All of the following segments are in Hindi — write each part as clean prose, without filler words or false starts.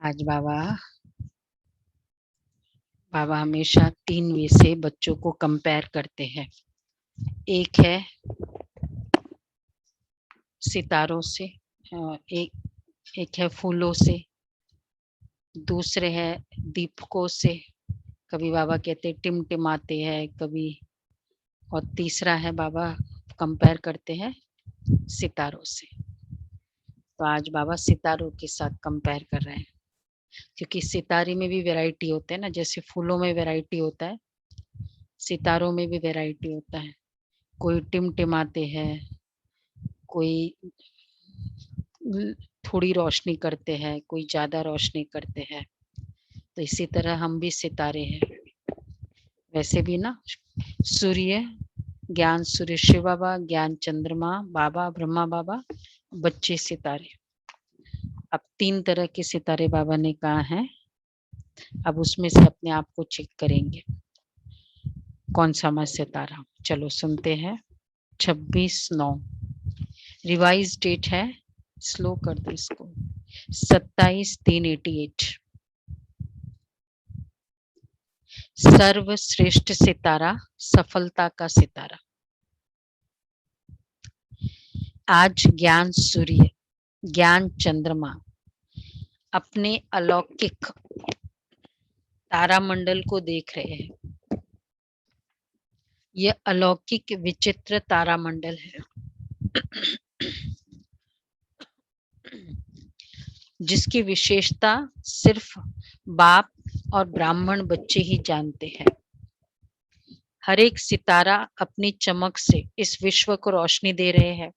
आज बाबा हमेशा 3 वे से बच्चों को कंपेयर करते हैं। एक है सितारों से, एक है फूलों से, दूसरे है दीपकों से, कभी बाबा कहते टिमटिमाते हैं कभी, और तीसरा है बाबा कंपेयर करते हैं सितारों से। तो आज बाबा सितारों के साथ कंपेयर कर रहे हैं, क्योंकि सितारे में भी वैरायटी होते हैं ना, जैसे फूलों में वैरायटी होता है, सितारों में भी वैरायटी होता है। कोई टिमटिमाते हैं, कोई थोड़ी रोशनी करते हैं, कोई ज्यादा रोशनी करते हैं। तो इसी तरह हम भी सितारे हैं। वैसे भी ना, सूर्य, ज्ञान सूर्य शिव बाबा, ज्ञान चंद्रमा बाबा, ब्रह्मा बाबा, बच्चे सितारे। अब 3 तरह के सितारे बाबा ने कहा है। अब उसमें से अपने आप को चेक करेंगे कौन सा मैं सितारा हूं। चलो सुनते हैं। 26/9 रिवाइज डेट है, स्लो कर दो इसको, 27/3/88। सर्वश्रेष्ठ सितारा, सफलता का सितारा। आज ज्ञान सूर्य, ज्ञान चंद्रमा अपने अलौकिक तारामंडल को देख रहे हैं। यह अलौकिक विचित्र तारामंडल है, जिसकी विशेषता सिर्फ बाप और ब्राह्मण बच्चे ही जानते हैं। हर एक सितारा अपनी चमक से इस विश्व को रोशनी दे रहे हैं।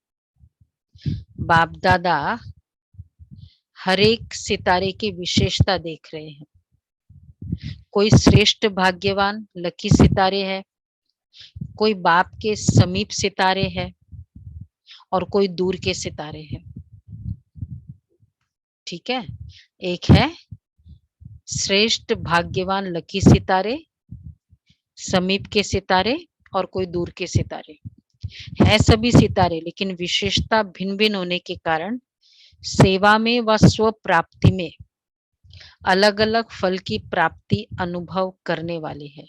बाप दादा हर एक सितारे की विशेषता देख रहे हैं। कोई श्रेष्ठ भाग्यवान लकी सितारे है, कोई बाप के समीप सितारे है, और कोई दूर के सितारे हैं। ठीक है, एक है श्रेष्ठ भाग्यवान लकी सितारे, समीप के सितारे, और कोई दूर के सितारे। है सभी सितारे, लेकिन विशेषता भिन्न भिन्न होने के कारण सेवा में व स्व प्राप्ति में अलग अलग फल की प्राप्ति अनुभव करने वाले हैं।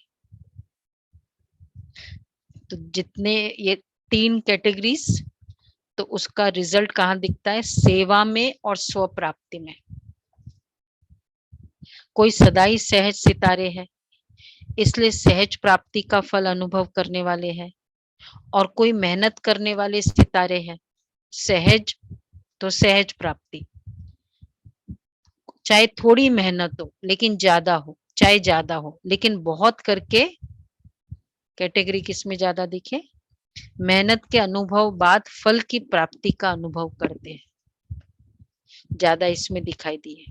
तो जितने ये 3 कैटेगरीज, तो उसका रिजल्ट कहाँ दिखता है? सेवा में और स्व प्राप्ति में। कोई सदाई सहज सितारे है, इसलिए सहज प्राप्ति का फल अनुभव करने वाले हैं, और कोई मेहनत करने वाले सितारे हैं, सहज तो सहज प्राप्ति, चाहे थोड़ी मेहनत हो लेकिन ज्यादा हो, चाहे ज्यादा हो लेकिन बहुत करके। कैटेगरी किसमें ज्यादा दिखे? मेहनत के अनुभव बाद फल की प्राप्ति का अनुभव करते हैं, ज्यादा इसमें दिखाई दिए।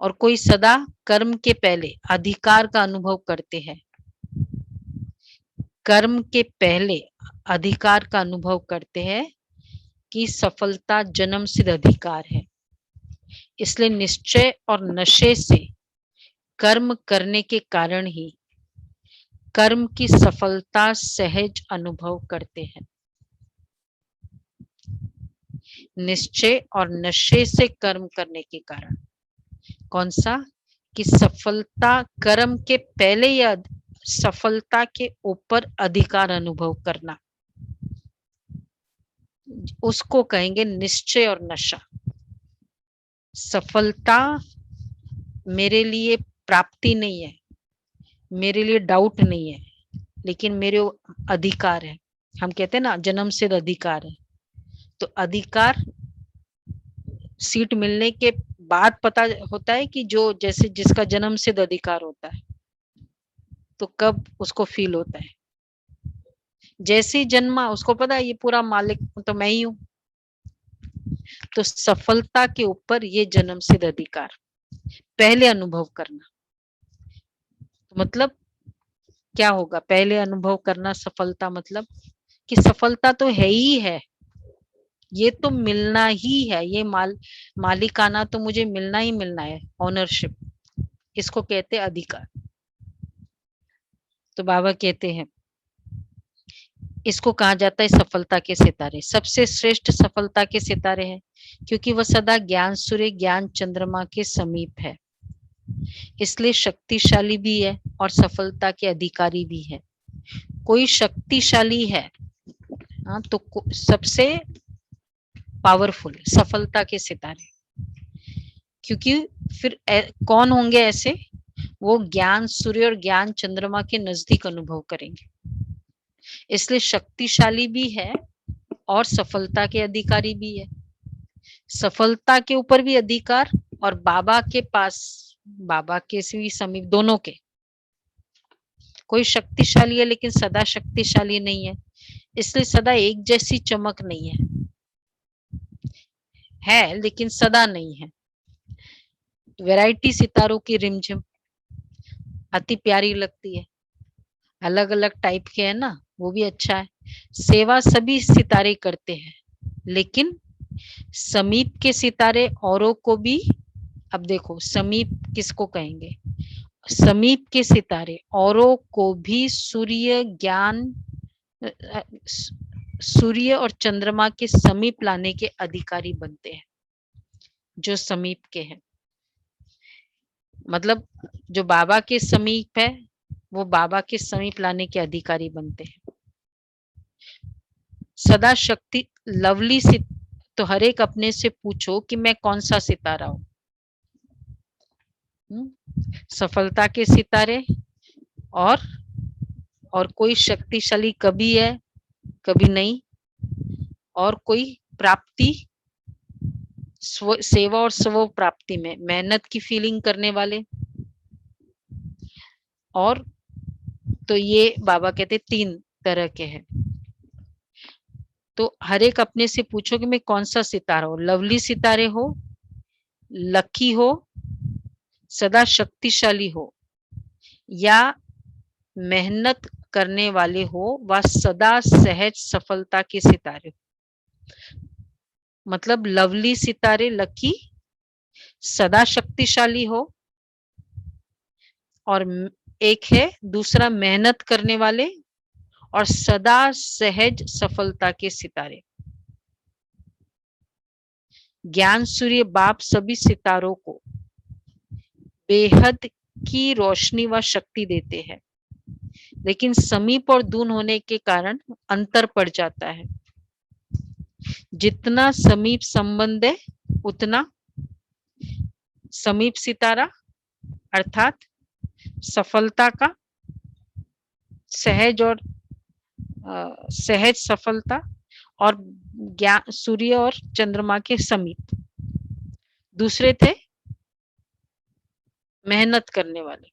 और कोई सदा कर्म के पहले अधिकार का अनुभव करते हैं, कर्म के पहले अधिकार का अनुभव करते हैं कि सफलता जन्म सिद्ध अधिकार है। इसलिए निश्चय और नशे से कर्म करने के कारण ही कर्म की सफलता सहज अनुभव करते हैं। निश्चय और नशे से कर्म करने के कारण कौन सा? कि सफलता कर्म के पहले या सफलता के ऊपर अधिकार अनुभव करना, उसको कहेंगे निश्चय और नशा। सफलता मेरे लिए प्राप्ति नहीं है, मेरे लिए डाउट नहीं है, लेकिन मेरे अधिकार है। हम कहते हैं ना, जन्म सिद्ध अधिकार है। तो अधिकार सीट मिलने के बाद पता होता है कि जो जैसे जिसका जन्म सिद्ध अधिकार होता है, तो कब उसको फील होता है? जैसे ही जन्मा उसको पता है ये पूरा मालिक तो मैं ही हूं। तो सफलता के ऊपर ये जन्म सिद्ध अधिकार पहले अनुभव करना, तो मतलब क्या होगा? पहले अनुभव करना सफलता, मतलब कि सफलता तो है ही है, ये तो मिलना ही है, ये मालिकाना तो मुझे मिलना ही मिलना है, ऑनरशिप, इसको कहते हैं अधिकार। तो बाबा कहते हैं इसको कहा जाता है सफलता के सितारे। सबसे श्रेष्ठ सफलता के सितारे हैं, क्योंकि वह सदा ज्ञान सूर्य, ज्ञान चंद्रमा के समीप है। इसलिए शक्तिशाली भी है और सफलता के अधिकारी भी है। कोई शक्तिशाली है, हाँ, तो सबसे पावरफुल सफलता के सितारे, क्योंकि फिर कौन होंगे ऐसे, वो ज्ञान सूर्य और ज्ञान चंद्रमा के नजदीक अनुभव करेंगे। इसलिए शक्तिशाली भी है और सफलता के अधिकारी भी है। सफलता के ऊपर भी अधिकार और बाबा के पास, बाबा के भी समीप, दोनों के। कोई शक्तिशाली है लेकिन सदा शक्तिशाली नहीं है, इसलिए सदा एक जैसी चमक नहीं है लेकिन सदा नहीं है। वैरायटी सितारों की रिमझिम अति प्यारी लगती है, अलग अलग टाइप के है ना, वो भी अच्छा है। सेवा सभी सितारे करते हैं, लेकिन समीप के सितारे औरों को भी, अब देखो समीप किसको कहेंगे, समीप के सितारे औरों को भी सूर्य ज्ञान, सूर्य और चंद्रमा के समीप लाने के अधिकारी बनते हैं। जो समीप के हैं, मतलब जो बाबा के समीप है, वो बाबा के समीप लाने के अधिकारी बनते हैं। सदा शक्ति लवली से, तो हर एक अपने से पूछो कि मैं कौन सा सितारा हूं। सफलता के सितारे और कोई शक्तिशाली कभी है कभी नहीं, और कोई प्राप्ति सेवा और स्व प्राप्ति में मेहनत की फीलिंग करने वाले। और तो ये बाबा कहते 3 तरह के हैं। तो हर एक अपने से पूछो कि मैं कौन सा सितारा हो, लवली सितारे हो, लकी हो, सदा शक्तिशाली हो, या मेहनत करने वाले हो, व सदा सहज सफलता के सितारे हो। मतलब लवली सितारे, लकी, सदा शक्तिशाली हो, और एक है दूसरा मेहनत करने वाले और सदा सहज सफलता के सितारे। ज्ञान सूर्य बाप सभी सितारों को बेहद की रोशनी व शक्ति देते हैं, लेकिन समीप और दूर होने के कारण अंतर पड़ जाता है। जितना समीप संबंध है उतना समीप सितारा अर्थात सफलता का सहज और सहज सफलता, और ज्ञान सूर्य और चंद्रमा के समीप। दूसरे थे मेहनत करने वाले,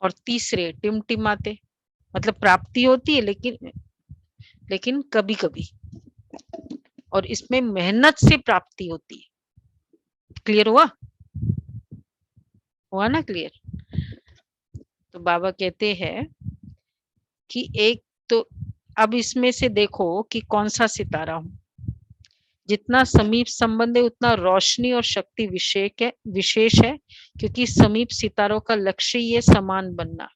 और तीसरे टिमटिमाते, मतलब प्राप्ति होती है लेकिन कभी कभी, और इसमें मेहनत से प्राप्ति होती है। क्लियर हुआ ना क्लियर? तो बाबा कहते हैं कि एक तो अब इसमें से देखो कि कौन सा सितारा हूं। जितना समीप संबंध है उतना रोशनी और शक्ति विशेष है, क्योंकि समीप सितारों का लक्ष्य ही है समान बनना।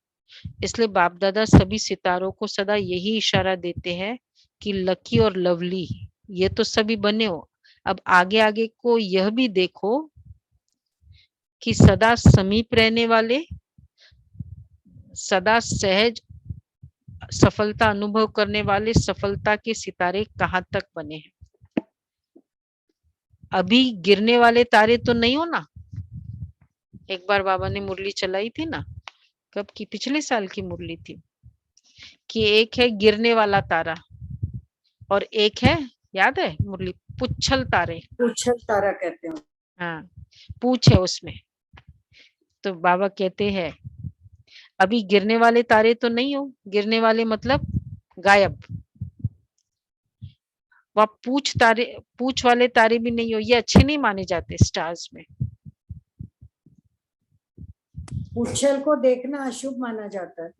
इसलिए बाप दादा सभी सितारों को सदा यही इशारा देते हैं कि लकी और लवली ये तो सभी बने हो, अब आगे आगे को यह भी देखो कि सदा समीप रहने वाले, सदा सहज सफलता अनुभव करने वाले सफलता के सितारे कहाँ तक बने हैं। अभी गिरने वाले तारे तो नहीं हो ना। एक बार बाबा ने मुरली चलाई थी ना, कब की, पिछले साल की मुरली थी, कि एक है गिरने वाला तारा और एक है, याद है मुरली, पुच्छल तारे, पुच्छल तारा कहते हैं। हाँ, पूछ है उसमें। तो बाबा कहते हैं अभी गिरने वाले तारे तो नहीं हो, गिरने वाले मतलब गायब, वह पूछ वाले तारे भी नहीं हो, ये अच्छे नहीं माने जाते स्टार्स में। पुच्छल को देखना अशुभ माना जाता है।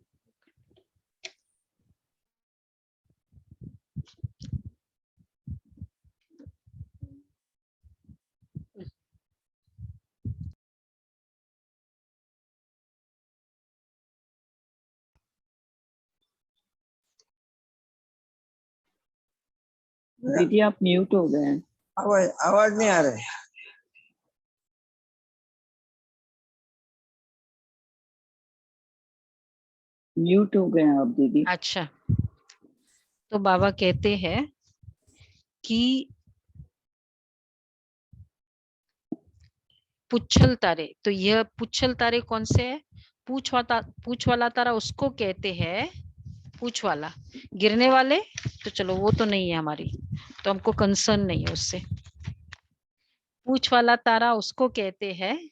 दीदी आप म्यूट हो गए हैं। आवाज नहीं आ रही। म्यूट हो गए आप दीदी। अच्छा, तो बाबा कहते हैं कि पुच्छल तारे, तो यह पुच्छल तारे कौन से है? पूछ वाला तारा उसको कहते हैं, पूछ वाला। गिरने वाले तो चलो वो तो नहीं है हमारी, तो हमको कंसर्न नहीं है उससे। पूछ वाला तारा उसको कहते हैं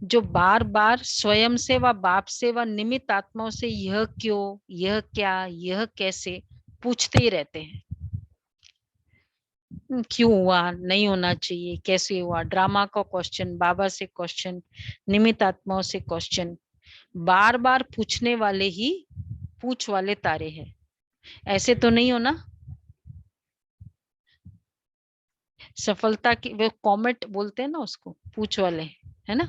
जो बार बार स्वयं से व बाप से व निमित्त आत्माओं से यह क्यों, यह क्या, यह कैसे पूछते ही रहते हैं। क्यों हुआ, नहीं होना चाहिए, कैसे हुआ, ड्रामा का क्वेश्चन, बाबा से क्वेश्चन, निमित्त आत्माओं से क्वेश्चन, बार बार पूछने वाले ही पूछ वाले तारे हैं। ऐसे तो नहीं हो ना? सफलता की वो कॉमेट बोलते हैं ना उसको, पूछ वाले, है ना?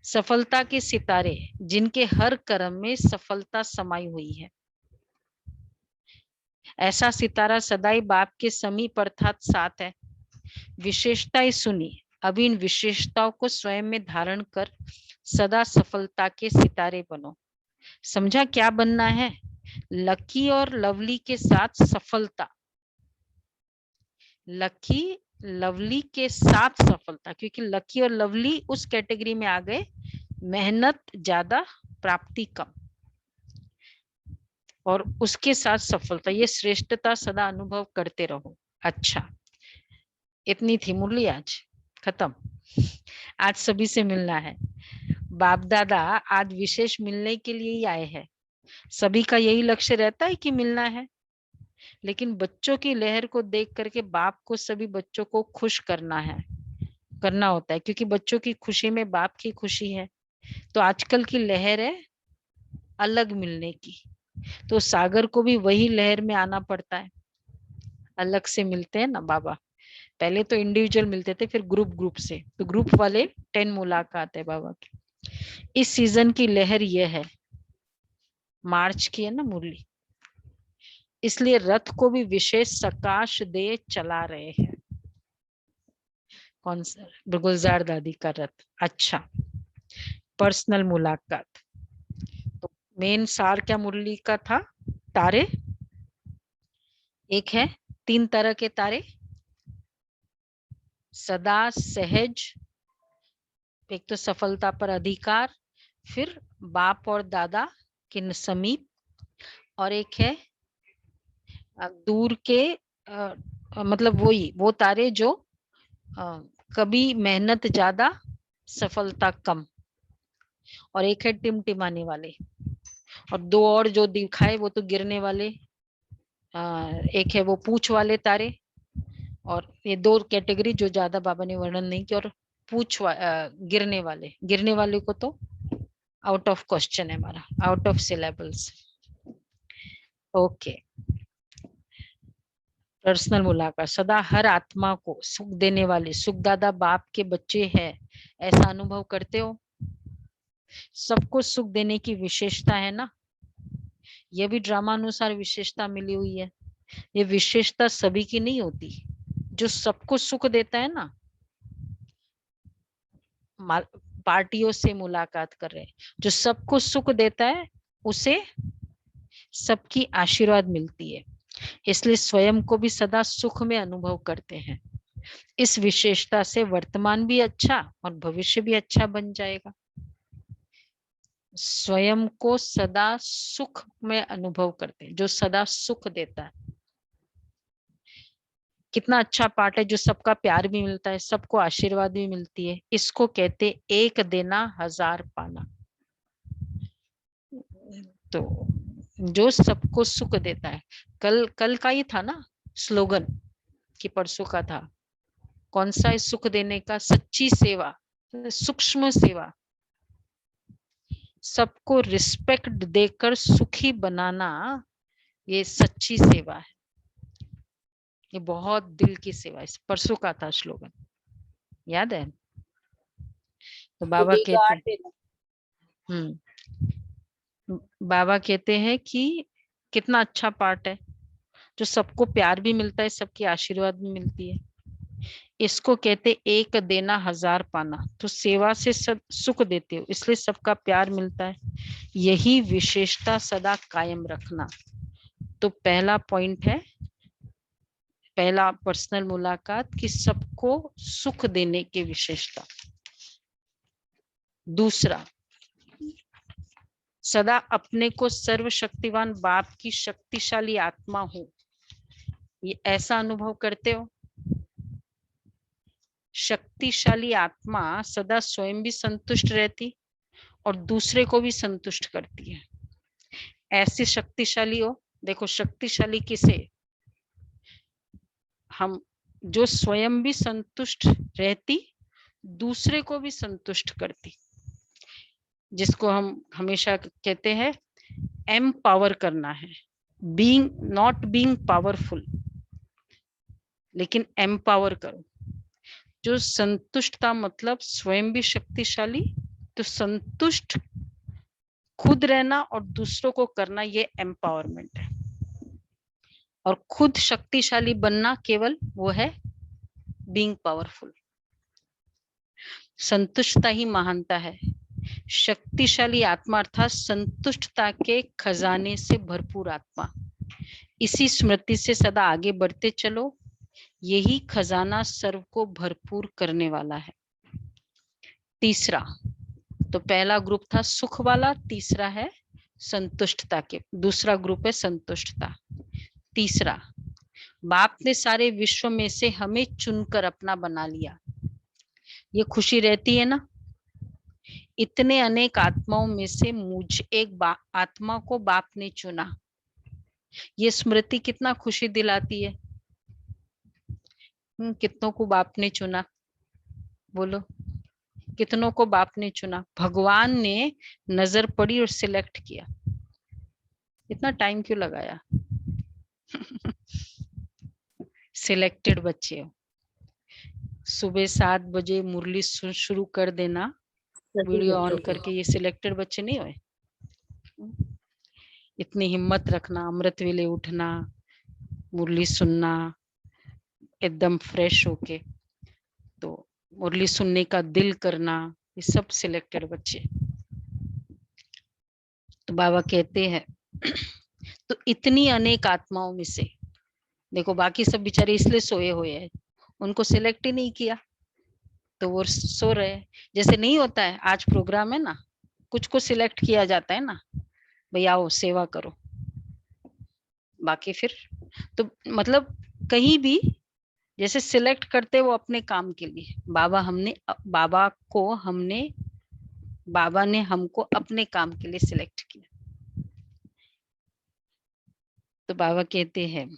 सफलता के सितारे जिनके हर कर्म में सफलता समाई हुई है, ऐसा सितारा सदाई बाप के समीप अर्थात साथ है। विशेषताएं सुनी, अभी इन विशेषताओं को स्वयं में धारण कर सदा सफलता के सितारे बनो। समझा क्या बनना है? लकी और लवली के साथ सफलता, लकी लवली के साथ सफलता, क्योंकि लकी और लवली उस कैटेगरी में आ गए, मेहनत ज्यादा प्राप्ति कम, और उसके साथ सफलता, ये श्रेष्ठता सदा अनुभव करते रहो। अच्छा, इतनी थी मुरली, आज खत्म। आज सभी से मिलना है। बाप दादा आज विशेष मिलने के लिए ही आए हैं। सभी का यही लक्ष्य रहता है कि मिलना है, लेकिन बच्चों की लहर को देख करके बाप को सभी बच्चों को खुश करना होता है, क्योंकि बच्चों की खुशी में बाप की खुशी है। तो आजकल की लहर है अलग मिलने की, तो सागर को भी वही लहर में आना पड़ता है। अलग से मिलते हैं ना बाबा, पहले तो इंडिविजुअल मिलते थे, फिर ग्रुप से, तो ग्रुप वाले 10 मुलाकात है बाबा की। इस सीजन की लहर यह है, मार्च की है ना मुरली, इसलिए रथ को भी विशेष सकाश दे चला रहे हैं। कौन सा? गुलजार दादी का रथ। अच्छा, पर्सनल मुलाकात। तो मेन सार क्या मुरली का था? तारे एक है, 3 तरह के तारे, सदा सहज, एक तो सफलता पर अधिकार, फिर बाप और दादा के समीप, और एक है दूर के मतलब वो तारे जो कभी मेहनत ज्यादा सफलता कम, और एक है टिमटिमाने वाले, और 2 और जो दिखाए वो तो गिरने वाले। एक है वो पूछ वाले तारे, और ये 2 कैटेगरी जो ज्यादा बाबा ने वर्णन नहीं किया, और गिरने वाले को तो आउट ऑफ क्वेश्चन है हमारा, out of syllables. Okay, personal मुलाकात। सदा हर आत्मा को सुख देने वाले सुखदाता बाप के बच्चे हैं, ऐसा अनुभव करते हो? सबको सुख देने की विशेषता है ना, यह भी ड्रामा अनुसार विशेषता मिली हुई है। ये विशेषता सभी की नहीं होती। जो सबको सुख देता है ना, पार्टियों से मुलाकात कर रहे हैं, जो सबको सुख देता है उसे सबकी आशीर्वाद मिलती है, इसलिए स्वयं को भी सदा सुख में अनुभव करते हैं। इस विशेषता से वर्तमान भी अच्छा और भविष्य भी अच्छा बन जाएगा। स्वयं को सदा सुख में अनुभव करते हैं, जो सदा सुख देता है। कितना अच्छा पाठ है, जो सबका प्यार भी मिलता है, सबको आशीर्वाद भी मिलती है। इसको कहते एक देना 1000 पाना। तो जो सबको सुख देता है, कल का ही था ना स्लोगन, कि परसों का था, कौन सा है? सुख देने का, सच्ची सेवा, सूक्ष्म सेवा, सबको रिस्पेक्ट देकर सुखी बनाना, ये सच्ची सेवा है। ये बहुत दिल की सेवा है। परसों का था स्लोगन, याद है? तो बाबा कहते बाबा कहते हैं कि कितना अच्छा पाठ है, जो सबको प्यार भी मिलता है, सबकी आशीर्वाद भी मिलती है। इसको कहते एक देना हजार पाना। तो सेवा से सुख देते हो, इसलिए सबका प्यार मिलता है। यही विशेषता सदा कायम रखना। तो पहला पॉइंट है, पहला पर्सनल मुलाकात कि सबको सुख देने की विशेषता। दूसरा, सदा अपने को सर्वशक्तिवान बाप की शक्तिशाली आत्मा हो, ये ऐसा अनुभव करते हो। शक्तिशाली आत्मा सदा स्वयं भी संतुष्ट रहती और दूसरे को भी संतुष्ट करती है। ऐसी शक्तिशाली हो। देखो शक्तिशाली किसे, हम जो स्वयं भी संतुष्ट रहती, दूसरे को भी संतुष्ट करती, जिसको हम हमेशा कहते हैं एम्पावर करना है। बीइंग, नॉट बीइंग पावरफुल, लेकिन एम्पावर करो। जो संतुष्टता मतलब स्वयं भी शक्तिशाली, तो संतुष्ट खुद रहना और दूसरों को करना, ये एम्पावरमेंट है। और खुद शक्तिशाली बनना केवल वो है बीइंग पावरफुल। संतुष्टता ही महानता है। शक्तिशाली आत्मा अर्थात संतुष्टता के खजाने से भरपूर आत्मा। इसी स्मृति से सदा आगे बढ़ते चलो, यही खजाना सर्व को भरपूर करने वाला है। तीसरा, तो पहला ग्रुप था सुख वाला, तीसरा है संतुष्टता के, दूसरा ग्रुप है संतुष्टता। तीसरा, बाप ने सारे विश्व में से हमें चुनकर अपना बना लिया, ये खुशी रहती है ना। इतने अनेक आत्माओं में से मुझ एक आत्मा को बाप ने चुना, ये स्मृति कितना खुशी दिलाती है। कितनों को बाप ने चुना, बोलो कितनों को बाप ने चुना। भगवान ने नजर पड़ी और सिलेक्ट किया। इतना टाइम क्यों लगाया? सिलेक्टेड बच्चे हो। सुबह 7 बजे मुरली शुरू कर देना, वीडियो ऑन करके, ये सिलेक्टेड बच्चे नहीं हुए। इतनी हिम्मत रखना, अमृत वेले उठना, मुरली सुनना एकदम फ्रेश होके, तो मुरली सुनने का दिल करना, ये सब सिलेक्टेड बच्चे। तो बाबा कहते हैं तो इतनी अनेक आत्माओं में से, देखो बाकी सब बेचारे इसलिए सोए हुए हैं, उनको सिलेक्ट ही नहीं किया तो वो सो रहे हैं। जैसे नहीं होता है, आज प्रोग्राम है ना, कुछ को सिलेक्ट किया जाता है ना, भाई आओ सेवा करो, बाकी फिर तो मतलब कहीं भी जैसे सिलेक्ट करते वो अपने काम के लिए। बाबा ने हमको अपने काम के लिए सिलेक्ट किया। तो बाबा कहते हैं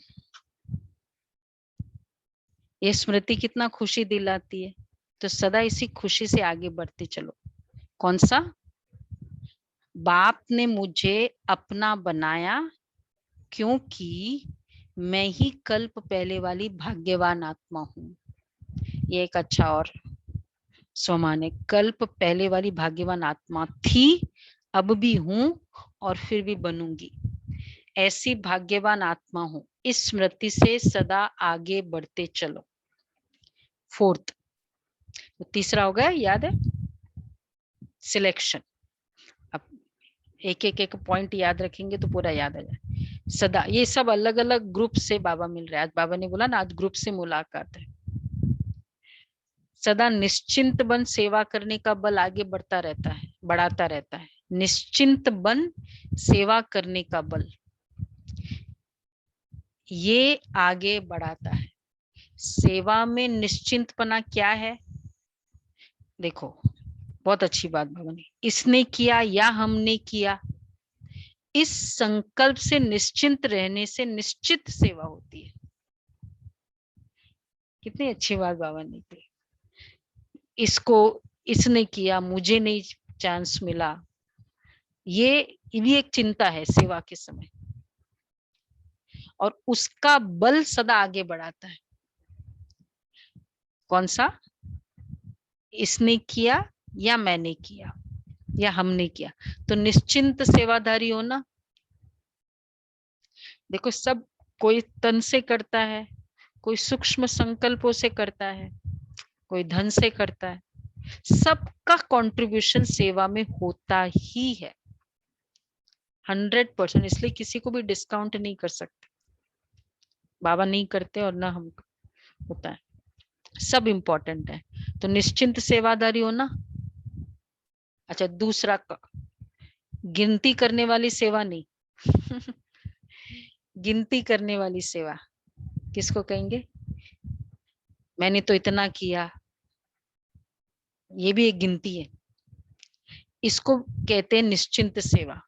ये स्मृति कितना खुशी दिलाती है, तो सदा इसी खुशी से आगे बढ़ते चलो। कौन सा? बाप ने मुझे अपना बनाया क्योंकि मैं ही कल्प पहले वाली भाग्यवान आत्मा हूँ। ये एक अच्छा और स्वमान है। कल्प पहले वाली भाग्यवान आत्मा थी, अब भी हूँ और फिर भी बनूंगी। ऐसी भाग्यवान आत्मा हूँ। इस स्मृति से सदा आगे बढ़ते चलो। फोर्थ, तो तीसरा हो गया, याद है, सिलेक्शन। अब एक एक पॉइंट याद रखेंगे तो पूरा याद आ जाए। सदा, ये सब अलग अलग ग्रुप से बाबा मिल रहे हैं। आज बाबा ने बोला ना, आज ग्रुप से मुलाकात है। सदा निश्चिंत बन सेवा करने का बल आगे बढ़ता रहता है, बढ़ाता रहता है। निश्चिंत बन सेवा करने का बल, ये आगे बढ़ाता है। सेवा में निश्चिंतपना क्या है? देखो बहुत अच्छी बात बाबा ने, इसने किया या हमने किया, इस संकल्प से निश्चिंत रहने से निश्चित सेवा होती है। कितनी अच्छी बात बाबा ने की। इसको इसने किया, मुझे नहीं चांस मिला, ये भी एक चिंता है सेवा के समय, और उसका बल सदा आगे बढ़ाता है। कौन सा? इसने किया या मैंने किया या हमने किया, तो निश्चिंत सेवाधारी होना। देखो सब, कोई तन से करता है, कोई सूक्ष्म संकल्पों से करता है, कोई धन से करता है, सबका कंट्रीब्यूशन सेवा में होता ही है 100%। इसलिए किसी को भी डिस्काउंट नहीं कर सकते, बाबा नहीं करते और ना हम होता है, सब इंपॉर्टेंट है। तो निश्चिंत सेवादारी होना। अच्छा, दूसरा गिनती करने वाली सेवा नहीं गिनती करने वाली सेवा किसको कहेंगे? मैंने तो इतना किया, ये भी एक गिनती है, इसको कहते हैं निश्चिंत सेवा।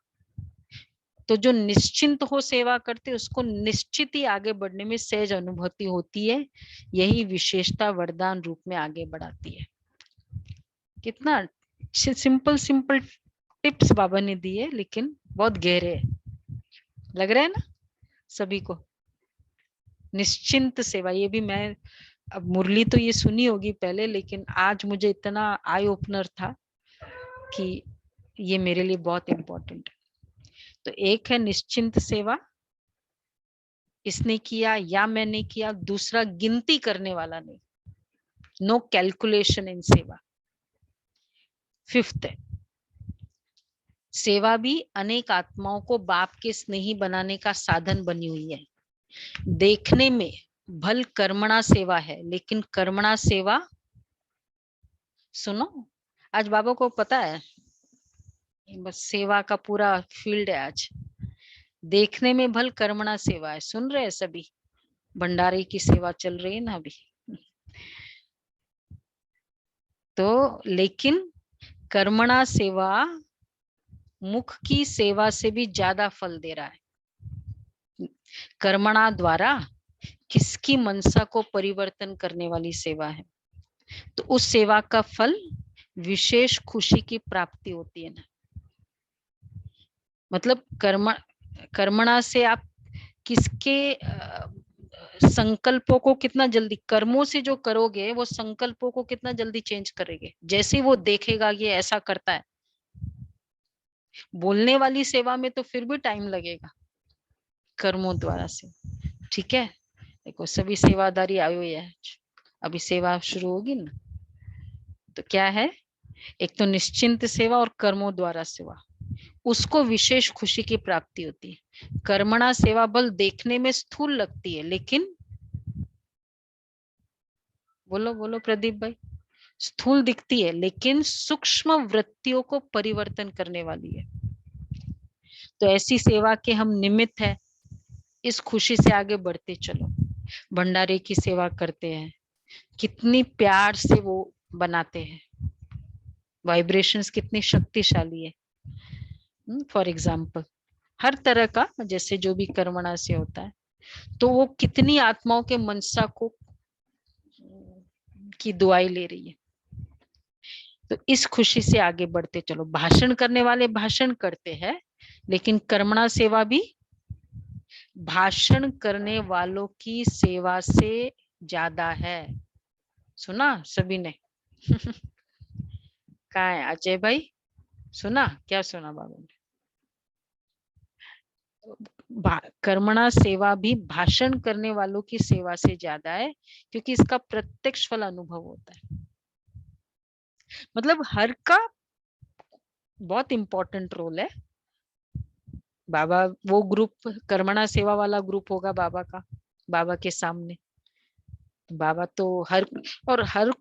तो जो निश्चिंत हो सेवा करते उसको निश्चित ही आगे बढ़ने में सहज अनुभूति होती है, यही विशेषता वरदान रूप में आगे बढ़ाती है। कितना सिंपल सिंपल टिप्स बाबा ने दिए, लेकिन बहुत गहरे लग रहे हैं ना सभी को। निश्चिंत सेवा, ये भी मैं, अब मुरली तो ये सुनी होगी पहले, लेकिन आज मुझे इतना आई ओपनर था कि ये मेरे लिए बहुत इंपॉर्टेंट है। तो एक है निश्चिंत सेवा, इसने किया या मैंने किया। दूसरा गिनती करने वाला नहीं, नो कैलकुलेशन इन सेवा। फिफ्थ है, सेवा भी अनेक आत्माओं को बाप के स्नेही बनाने का साधन बनी हुई है। देखने में भल कर्मणा सेवा है, लेकिन कर्मणा सेवा, सुनो आज बाबा को पता है, बस सेवा का पूरा फील्ड है आज। देखने में भल कर्मणा सेवा है, सुन रहे हैं सभी, भंडारे की सेवा चल रही है ना अभी, तो लेकिन कर्मणा सेवा मुख की सेवा से भी ज्यादा फल दे रहा है। कर्मणा द्वारा किसकी मनसा को परिवर्तन करने वाली सेवा है, तो उस सेवा का फल विशेष खुशी की प्राप्ति होती है ना। मतलब कर्मणा से आप किसके संकल्पों को कितना जल्दी, कर्मों से जो करोगे वो संकल्पों को कितना जल्दी चेंज करेंगे, जैसे वो देखेगा ये ऐसा करता है। बोलने वाली सेवा में तो फिर भी टाइम लगेगा, कर्मों द्वारा से, ठीक है। देखो सभी सेवादारी आई हुई है, अभी सेवा शुरू होगी ना। तो क्या है, एक तो निश्चिंत सेवा और कर्मों द्वारा सेवा, उसको विशेष खुशी की प्राप्ति होती है। कर्मणा सेवा बल देखने में स्थूल लगती है, लेकिन बोलो बोलो प्रदीप भाई, स्थूल दिखती है लेकिन सूक्ष्म वृत्तियों को परिवर्तन करने वाली है। तो ऐसी सेवा के हम निमित्त है, इस खुशी से आगे बढ़ते चलो। भंडारे की सेवा करते हैं, कितनी प्यार से वो बनाते हैं, वाइब्रेशंस कितनी शक्तिशाली है। फॉर एग्जाम्पल हर तरह का, जैसे जो भी कर्मणा से होता है, तो वो कितनी आत्माओं के मनसा को की दुआई ले रही है। तो इस खुशी से आगे बढ़ते चलो। भाषण करने वाले भाषण करते हैं, लेकिन कर्मणा सेवा भी भाषण करने वालों की सेवा से ज्यादा है। सुना सभी ने कहा है अजय भाई, सुना क्या सुना बाबू ने? कर्मणा सेवा भी भाषण करने वालों की सेवा से ज्यादा है, क्योंकि इसका प्रत्यक्ष फल अनुभव होता है। मतलब हर का बहुत इंपॉर्टेंट रोल है। बाबा वो ग्रुप कर्मणा सेवा वाला ग्रुप होगा बाबा का, बाबा के सामने बाबा तो हर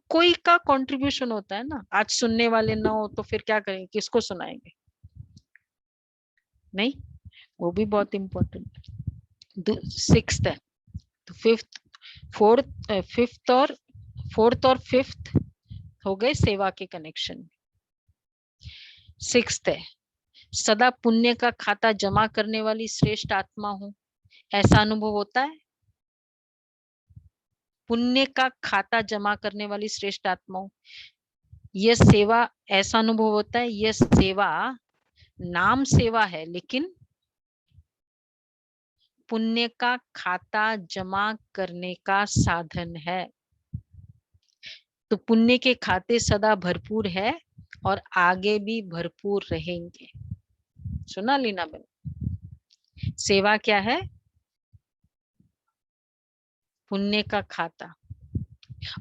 कोई का कंट्रीब्यूशन होता है ना। आज सुनने वाले ना हो तो फिर क्या करेंगे, किसको सुनाएंगे? नहीं, वो भी बहुत इम्पोर्टेंट। सिक्स्थ है, तो फोर्थ और फिफ्थ हो गए सेवा के कनेक्शन। सिक्स्थ है, सदा पुण्य का खाता जमा करने वाली श्रेष्ठ आत्मा हूं, ऐसा अनुभव होता है। पुण्य का खाता जमा करने वाली श्रेष्ठ आत्मा हूं, यह सेवा, ऐसा अनुभव होता है। यह सेवा नाम सेवा है, लेकिन पुण्य का खाता जमा करने का साधन है। तो पुण्य के खाते सदा भरपूर है और आगे भी भरपूर रहेंगे। सुना लीना बहन? सेवा क्या है? पुण्य का खाता,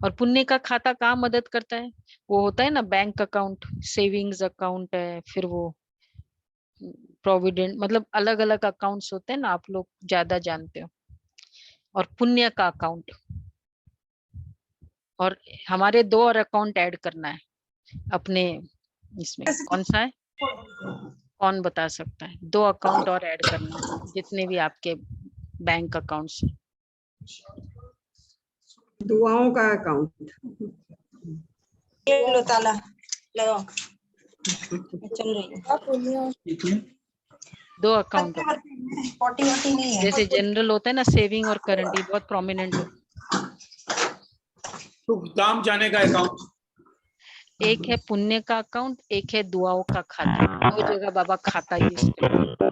और पुण्य का खाता कहाँ मदद करता है? वो होता है ना बैंक अकाउंट, सेविंग्स अकाउंट है, फिर वो प्रोविडेंट, मतलब अलग अलग अकाउंट्स होते हैं ना, आप लोग ज्यादा जानते हो। और पुण्य का अकाउंट, और हमारे 2 और अकाउंट ऐड करना है अपने इसमें। कौन सा है, कौन बता सकता है? 2 अकाउंट और ऐड करना है जितने भी आपके बैंक अकाउंट्स हैं। दुआओं का अकाउंट। ये लो ताला लगाओ, मैं चल रही हूँ। पुण्य 2 अकाउंट होता है, पोटी वोटी नहीं है। जैसे जनरल होता है ना सेविंग और करंट, ये बहुत प्रोमिनेंट होता तो धाम जाने का अकाउंट। है। एक है पुण्य का अकाउंट, एक है दुआओं का खाता। 2 जगह बाबा खाता यूज करते हैं,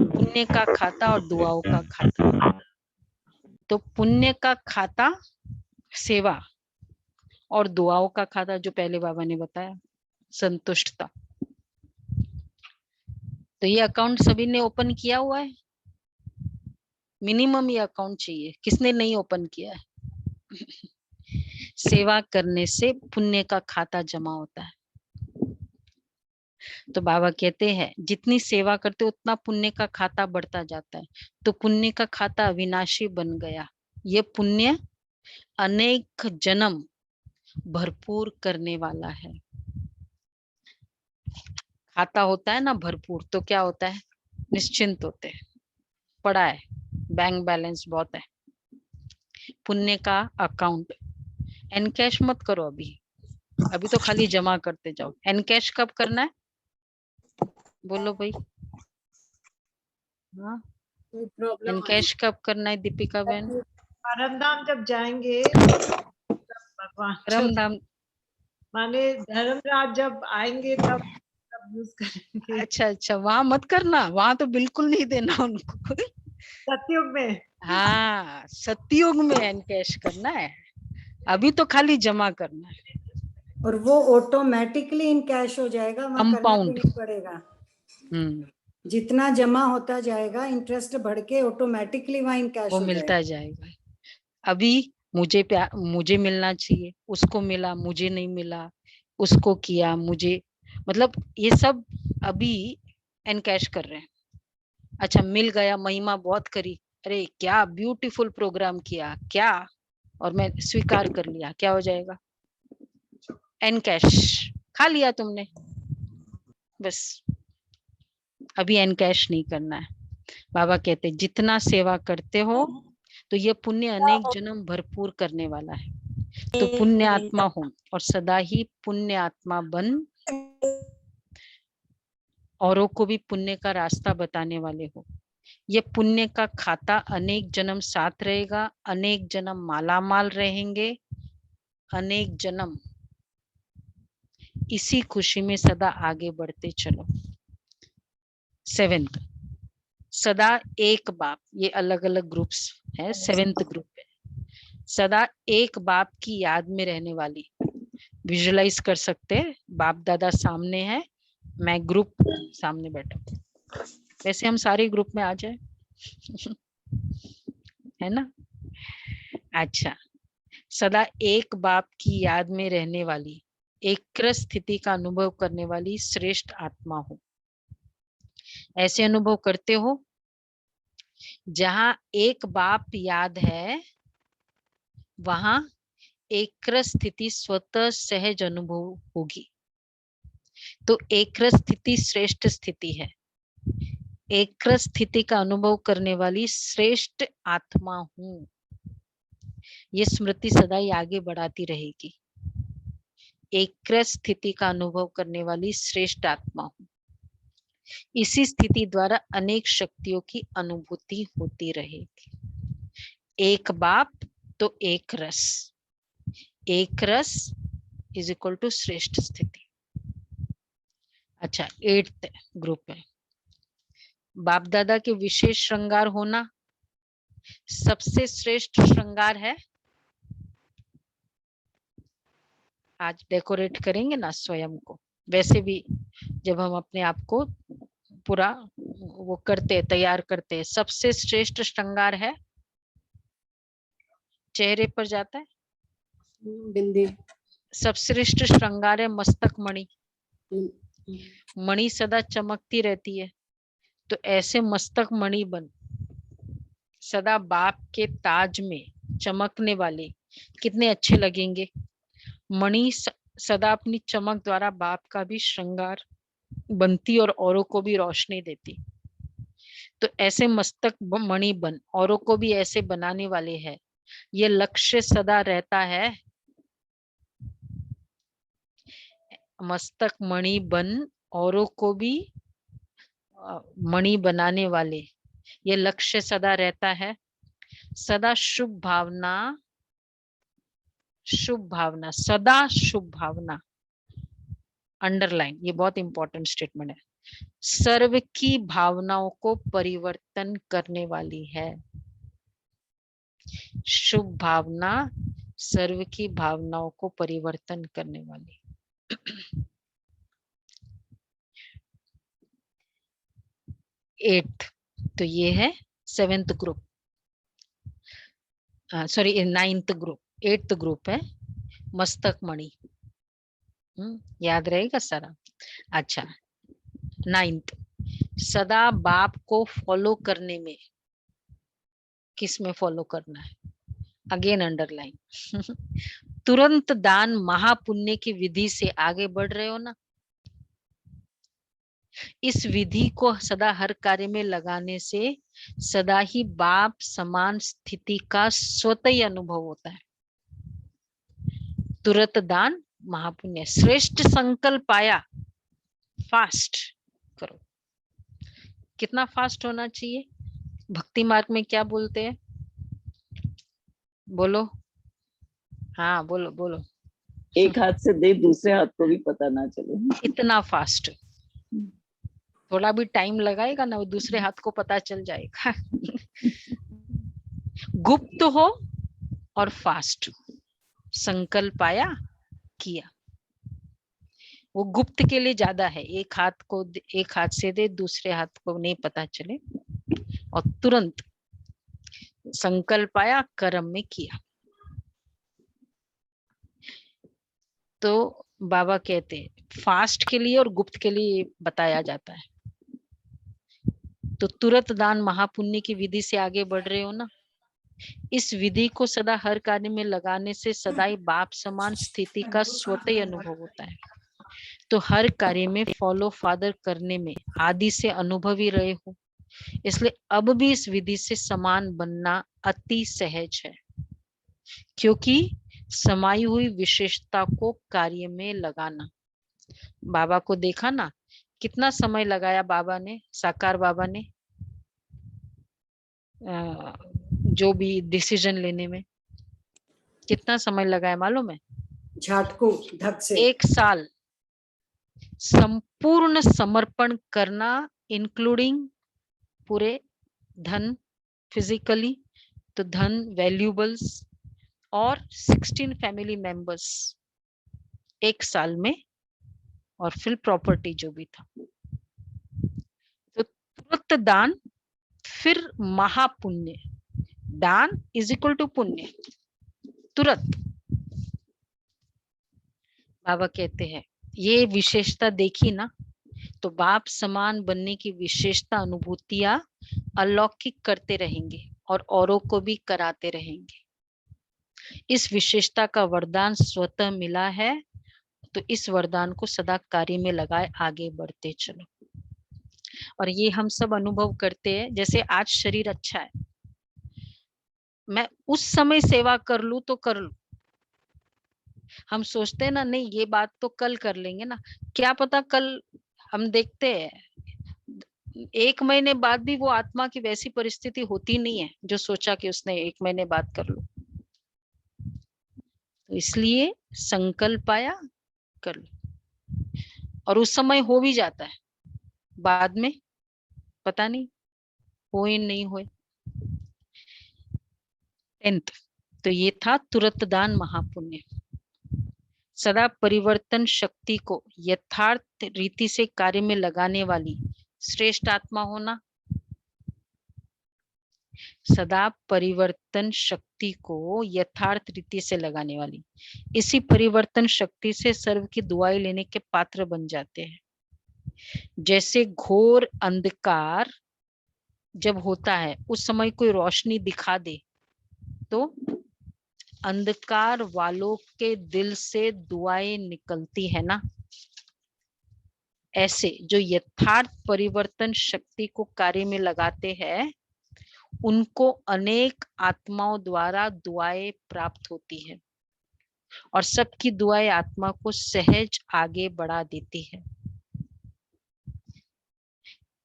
पुण्य का खाता और दुआओं का खाता। तो पुण्य का खाता सेवा, और दुआओं का खाता जो पहले बाबा ने बताया संतुष्टता। तो ये अकाउंट सभी ने ओपन किया हुआ है, मिनिमम ये अकाउंट चाहिए। किसने नहीं ओपन किया है? सेवा करने से पुण्य का खाता जमा होता है। तो बाबा कहते हैं जितनी सेवा करते उतना पुण्य का खाता बढ़ता जाता है। तो पुण्य का खाता अविनाशी बन गया। ये पुण्य अनेक जन्म भरपूर करने वाला है। खाता होता है ना भरपूर, तो क्या होता है? निश्चिंत होते हैं, पड़ा है, बैंक बैलेंस बहुत है। पुण्य का अकाउंट, एनकैश मत करो अभी, अभी तो खाली जमा करते जाओ। एनकैश कब करना है? बोलो भाई। हाँ, कोई प्रॉब्लम एनकैश कब करना है दीपिका बहन? परमधाम जब जाएंगे भगवान परम जब धाम। माने धर्मराज जब आएंगे तब यूज करेंगे। अच्छा अच्छा, वहां मत करना, वहां तो बिल्कुल नहीं देना उनको। सतयुग में। हाँ, सतयुग में एनकैश करना है, अभी तो खाली जमा करना है। और वो ऑटोमेटिकली इन कैश हो जाएगा, वहां करना भी कंपाउंड। नहीं पड़ेगा। जितना जमा होता जाएगा इंटरेस्ट बढ़ के ऑटोमेटिकली वहां इन कैश वो हो मिलता जाएगा। अभी मुझे मिलना चाहिए, उसको मिला, मुझे नहीं मिला, उसको किया, मुझे, मतलब ये सब अभी एनकैश कर रहे हैं। अच्छा मिल गया, महिमा बहुत करी, अरे क्या ब्यूटीफुल प्रोग्राम किया क्या, और मैं स्वीकार कर लिया, क्या हो जाएगा? एनकैश, खा लिया तुमने, बस। अभी एनकैश नहीं करना है। बाबा कहते जितना सेवा करते हो तो ये पुण्य अनेक जन्म भरपूर करने वाला है। तो पुण्य आत्मा हो और सदा ही पुण्य आत्मा बन, औरों को भी पुण्य का रास्ता बताने वाले हो। ये पुण्य का खाता अनेक जन्म साथ रहेगा, अनेक जन्म मालामाल रहेंगे, अनेक जन्म इसी खुशी में सदा आगे बढ़ते चलो। 7th, सदा एक बाप, ये अलग अलग ग्रुप्स है, 7th ग्रुप है। सदा एक बाप की याद में रहने वाली, विजुअलाइज कर सकते हैं, बाप दादा सामने है, मैं ग्रुप सामने बैठा, वैसे हम सारे ग्रुप में आ जाए है ना। अच्छा, सदा एक बाप की याद में रहने वाली, एक स्थिति का अनुभव करने वाली श्रेष्ठ आत्मा हो। ऐसे अनुभव करते हो जहां एक बाप याद है, वहां एक स्थिति स्वतः सहज अनुभव होगी। तो एक स्थिति श्रेष्ठ स्थिति है, एक स्थिति का अनुभव करने वाली श्रेष्ठ आत्मा हूं। ये स्मृति सदा ही आगे बढ़ाती रहेगी। एक स्थिति का अनुभव करने वाली श्रेष्ठ आत्मा हूं। इसी स्थिति द्वारा अनेक शक्तियों की अनुभूति होती रहेगी। एक बाप तो एक रस, एक रस इज इक्वल टू श्रेष्ठ स्थिति। अच्छा, 8th ग्रुप है, बाप दादा के विशेष श्रृंगार होना सबसे श्रेष्ठ श्रृंगार है। आज डेकोरेट करेंगे ना स्वयं को, वैसे भी जब हम अपने आप को पूरा वो करते, तैयार करते हैं, सबसे श्रेष्ठ श्रृंगार है, चेहरे पर जाता है बिंदी। सबश्रेष्ठ श्रृंगार है मस्तक मणि। मणि सदा चमकती रहती है, तो ऐसे मस्तक मणि बन, सदा बाप के ताज में चमकने वाले कितने अच्छे लगेंगे। मणि सदा अपनी चमक द्वारा बाप का भी श्रृंगार बनती और औरों को भी रोशनी देती। तो ऐसे मस्तक मणि बन, औरों को भी ऐसे बनाने वाले हैं। ये लक्ष्य सदा रहता है। मस्तक मणि बन, औरों को भी मणि बनाने वाले, ये लक्ष्य सदा रहता है। सदा शुभ भावना, शुभ भावना, सदा शुभ भावना, अंडरलाइन, ये बहुत इंपॉर्टेंट स्टेटमेंट है। सर्व की भावनाओं को परिवर्तन करने वाली है। शुभ भावना सर्व की भावनाओं को परिवर्तन करने वाली। एट्थ, तो ये है 7th group, sorry 9th group. 8th group है मस्तक मणि। याद रहेगा सारा। अच्छा, 9th, सदा बाप को फॉलो करने में, किस में फॉलो करना है, अगेन अंडरलाइन। तुरंत दान महापुण्य की विधि से आगे बढ़ रहे हो ना, इस विधि को सदा हर कार्य में लगाने से सदा ही बाप समान स्थिति का स्वतः ही अनुभव होता है। तुरंत दान महापुण्य। श्रेष्ठ संकल्प आया, फास्ट करो। कितना फास्ट होना चाहिए? भक्ति मार्ग में क्या बोलते हैं? बोलो, हाँ बोलो बोलो। एक हाथ से दे, दूसरे हाथ को भी पता ना चले। इतना फास्ट, थोड़ा भी टाइम लगाएगा ना, वो दूसरे हाथ को पता चल जाएगा। गुप्त हो और फास्ट। संकल्प आया, किया। वो गुप्त के लिए ज्यादा है, एक हाथ से दे, दूसरे हाथ को नहीं पता चले, और तुरंत संकल्प आया, कर्म में किया। तो बाबा कहते हैं फास्ट के लिए और गुप्त के लिए बताया जाता है। तो तुरंत दान महापुण्य की विधि से आगे बढ़ रहे हो ना, इस विधि को सदा हर कार्य में लगाने से सदा ही बाप समान स्थिति का स्वतः अनुभव होता है। तो हर कार्य में फॉलो फादर करने में आदि से अनुभव ही रहे हो, इसलिए अब भी इस विधि से समान बनना अति सहज है, क्योंकि समाई हुई विशेषता को कार्य में लगाना। बाबा को देखा ना, कितना समय लगाया बाबा ने, साकार बाबा ने जो भी डिसीजन लेने में कितना समय लगाया मालूम है? झटको धक से 1 साल संपूर्ण समर्पण करना, इंक्लूडिंग पूरे धन, फिजिकली तो धन, वैल्यूबल्स और 16 फैमिली मेंबर्स 1 साल में, और फिर प्रॉपर्टी जो भी था। तो तुरंत दान, फिर महापुण्य। दान इज इक्वल टू पुण्य, तुरंत। बाबा कहते हैं ये विशेषता देखी ना, तो बाप समान बनने की विशेषता अनुभूतियां अलौकिक करते रहेंगे और औरों को भी कराते रहेंगे। इस विशेषता का वरदान स्वतः मिला है, तो इस वरदान को सदा कार्य में लगाए आगे बढ़ते चलो। और ये हम सब अनुभव करते हैं। जैसे आज शरीर अच्छा है, मैं उस समय सेवा कर लूं तो कर लूं। हम सोचते हैं ना, नहीं ये बात तो कल कर लेंगे ना, क्या पता कल हम देखते हैं 1 महीने बाद भी वो आत्मा की वैसी परिस्थिति होती नहीं है जो सोचा कि उसने 1 महीने बाद कर लो। तो इसलिए संकल्प आया, कर लो, और उस समय हो भी जाता है, बाद में पता नहीं होए नहीं होए। 10th, तो ये था तुरंत दान महापुण्य। सदा परिवर्तन शक्ति को यथार्थ रीति से कार्य में लगाने वाली श्रेष्ठ आत्मा होना। सदा परिवर्तन शक्ति को यथार्थ रीति से लगाने वाली। इसी परिवर्तन शक्ति से सर्व की दुआएं लेने के पात्र बन जाते हैं। जैसे घोर अंधकार जब होता है उस समय कोई रोशनी दिखा दे तो अंधकार वालों के दिल से दुआएं निकलती है ना, ऐसे जो यथार्थ परिवर्तन शक्ति को कार्य में लगाते हैं उनको अनेक आत्माओं द्वारा दुआएं प्राप्त होती है और सबकी दुआएं आत्मा को सहज आगे बढ़ा देती है।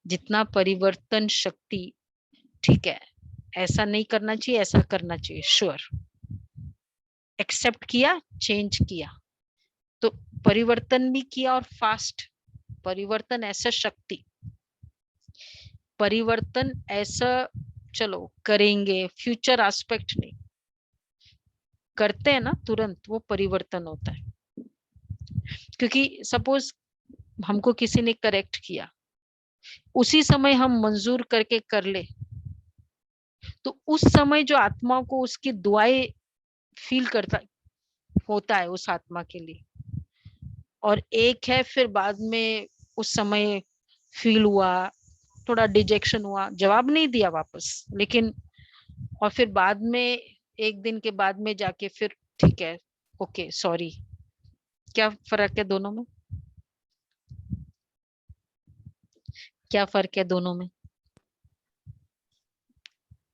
जितना परिवर्तन शक्ति, ठीक है, ऐसा नहीं करना चाहिए, ऐसा करना चाहिए, श्योर, एक्सेप्ट किया, चेंज किया, तो परिवर्तन भी किया और फास्ट परिवर्तन, ऐसा शक्ति परिवर्तन ऐसा चलो करेंगे, फ्यूचर एस्पेक्ट नहीं करते हैं ना, तुरंत वो परिवर्तन होता है। क्योंकि सपोज हमको किसी ने करेक्ट किया, उसी समय हम मंजूर करके कर ले तो उस समय जो आत्मा को उसकी दुआएं फील करता होता है उस आत्मा के लिए, और एक है फिर बाद में उस समय फील हुआ, थोड़ा डिजेक्शन हुआ, जवाब नहीं दिया वापस, लेकिन और फिर बाद में एक दिन के बाद में जाके फिर ठीक है, ओके सॉरी, क्या फर्क है दोनों में? क्या फर्क है दोनों में?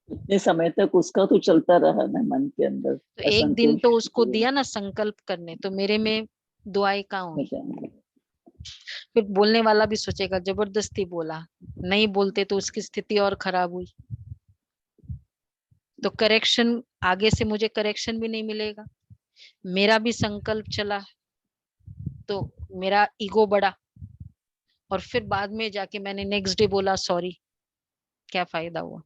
इतने समय तक उसका तो चलता रहा ना मन के अंदर, तो एक दिन तो उसको दिया ना संकल्प करने, तो मेरे में दुआएं कहाँ हुई? फिर बोलने वाला भी सोचेगा जबरदस्ती बोला, नहीं बोलते तो उसकी स्थिति और खराब हुई, तो करेक्शन आगे से मुझे करेक्शन भी नहीं मिलेगा। मेरा भी संकल्प चला तो मेरा ईगो बढ़ा और फिर बाद में जाके मैंने नेक्स्ट डे बोला सॉरी, क्या फायदा हुआ?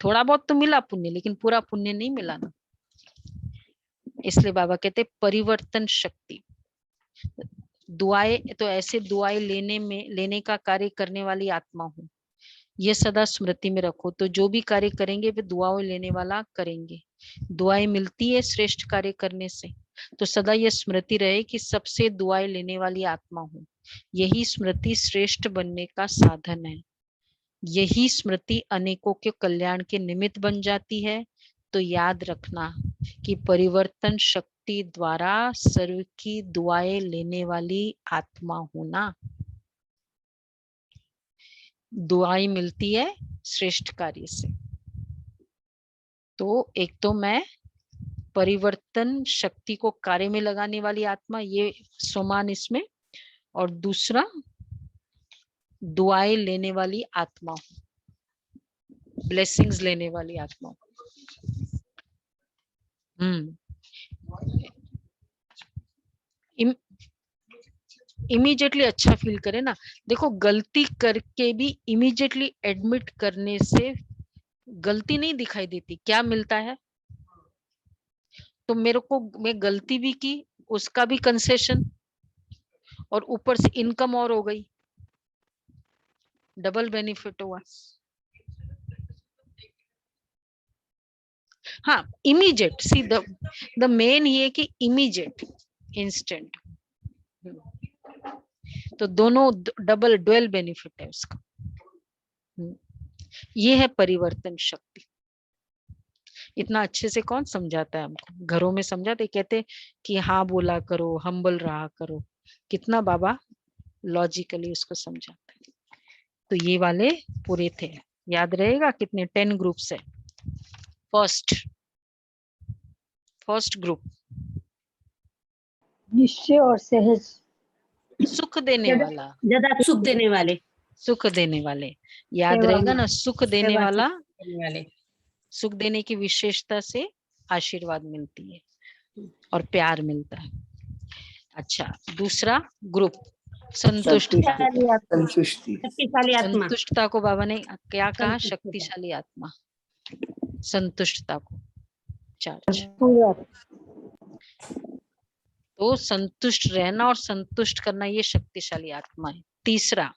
थोड़ा बहुत तो मिला पुण्य, लेकिन पूरा पुण्य नहीं मिला ना। इसलिए बाबा कहते परिवर्तन शक्ति, दुआएं तो ऐसे दुआएं लेने का कार्य करने वाली आत्मा हूँ, ये सदा स्मृति में रखो। तो जो भी कार्य करेंगे वे दुआएं लेने वाला करेंगे। दुआएं मिलती है श्रेष्ठ कार्य करने से, तो सदा यह स्मृति रहे कि सबसे दुआएं लेने वाली आत्मा हूँ। यही स्मृति श्रेष्ठ बनने का साधन है। यही स्मृति अनेकों के कल्याण के निमित्त बन जाती है। तो याद रखना कि परिवर्तन शक्ति द्वारा सर्व की दुआएं लेने वाली आत्मा हूं ना। दुआएं मिलती है श्रेष्ठ कार्य से। तो एक तो मैं परिवर्तन शक्ति को कार्य में लगाने वाली आत्मा, ये समान इसमें, और दूसरा दुआएं लेने वाली आत्मा हूं, ब्लेसिंग्स लेने वाली आत्मा हूं। इमीडिएटली अच्छा फील करे ना। देखो गलती करके भी इमीडिएटली एडमिट करने से गलती नहीं दिखाई देती, क्या मिलता है? तो मेरे को, मैं गलती भी की, उसका भी कंसेशन, और ऊपर से इनकम और हो गई, डबल बेनिफिट हुआ। हाँ इमीडिएट, सी द मेन ये कि इमीडिएट, इंस्टेंट, तो दोनों डबल ड्वेल बेनिफिट है उसका। ये है परिवर्तन शक्ति। इतना अच्छे से कौन समझाता है हमको? घरों में समझाते, कहते कि हाँ बोला करो, हम्बल रहा करो, कितना बाबा लॉजिकली उसको समझाता है। तो ये वाले पूरे थे, याद रहेगा कितने 10 ग्रुप्स है। फर्स्ट ग्रुप निश्चय और सहज, सुख देने वाला, ज्यादा सुख देने वाले, सुख देने वाले, याद रहेगा ना, सुख देने वाला, वाले, सुख देने की विशेषता से आशीर्वाद मिलती है और प्यार मिलता है। अच्छा, दूसरा ग्रुप संतुष्टता। शक्तिशाली आत्मा, संतुष्टता को बाबा ने क्या कहा? शक्तिशाली आत्मा, संतुष्टता को चार्ज। तो संतुष्ट रहना और संतुष्ट करना, ये शक्तिशाली आत्मा है। तीसरा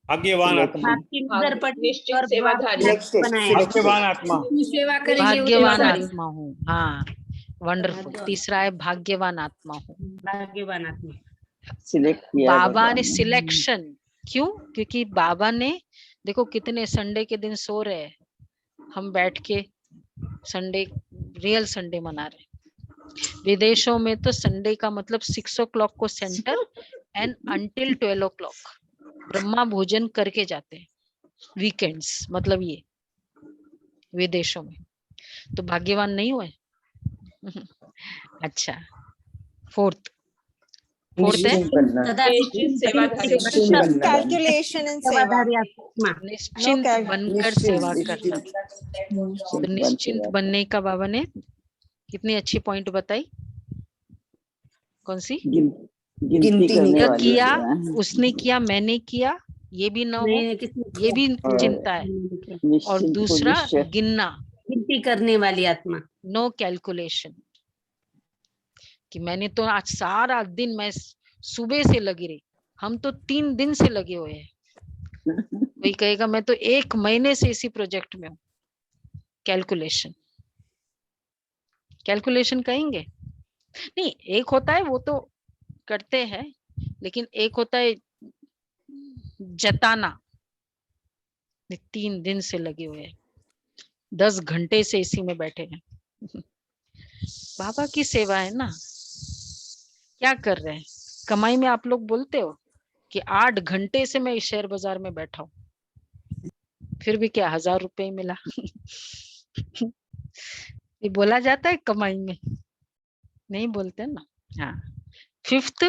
भाग्यवान आत्मा, निश्चित सेवाधारी भाग्यवान आत्मा, सेवा करेंगे भाग्यवान आत्मा हूँ। हाँ, वंडरफुल। तीसरा है भाग्यवान आत्मा हूँ। भाग्यवान आत्मा। सिलेक्ट किया है बाबा ने भगवान सिलेक्शन क्यों? क्योंकि बाबा ने देखो कितने संडे के दिन सो रहे हैं, हम बैठ के संडे, रियल संडे मना रहे। विदेशों में तो संडे का मतलब 6 o'clock को centre and until 12 o'clock Brahma भोजन करके जाते हैं। वीकेंड्स मतलब ये विदेशों में। तो भाग्यवान नहीं हुए। अच्छा, फोर्थ है कैलकुलेशन इन सेवा, सेवाधारी आत्मा। निश्चिंत बनकर सेवा करना। तो निश्चिंत बनने का बाबा ने कितनी अच्छी पॉइंट बताई। कौन सी? गिनती करने यह वाली किया, सेवा है। उसने किया, मैंने किया, ये भी ना हो, ये भी चिंता है। और निश्चिंत को दूसरा निश्चय। गिनना, गिनती करने वाली आत्मा। नो कैलकुलेशन, कि मैंने तो आज सारा दिन, मैं सुबह से लगी रही। हम तो 3 दिन से लगे हुए हैं। कोई कहेगा मैं तो 1 महीने से इसी प्रोजेक्ट में हूँ। कैलकुलेशन, कैलकुलेशन कहेंगे नहीं। एक होता है वो तो करते हैं, लेकिन एक होता है जताना। 3 दिन से लगे हुए हैं, 10 घंटे से इसी में बैठे हैं। बाबा की सेवा है ना। क्या कर रहे हैं? कमाई में आप लोग बोलते हो कि 8 घंटे से मैं इस शेयर बाजार में बैठा हूँ, फिर भी क्या 1000 रुपए मिला। ये बोला जाता है कमाई में? नहीं बोलते ना। हाँ, 5th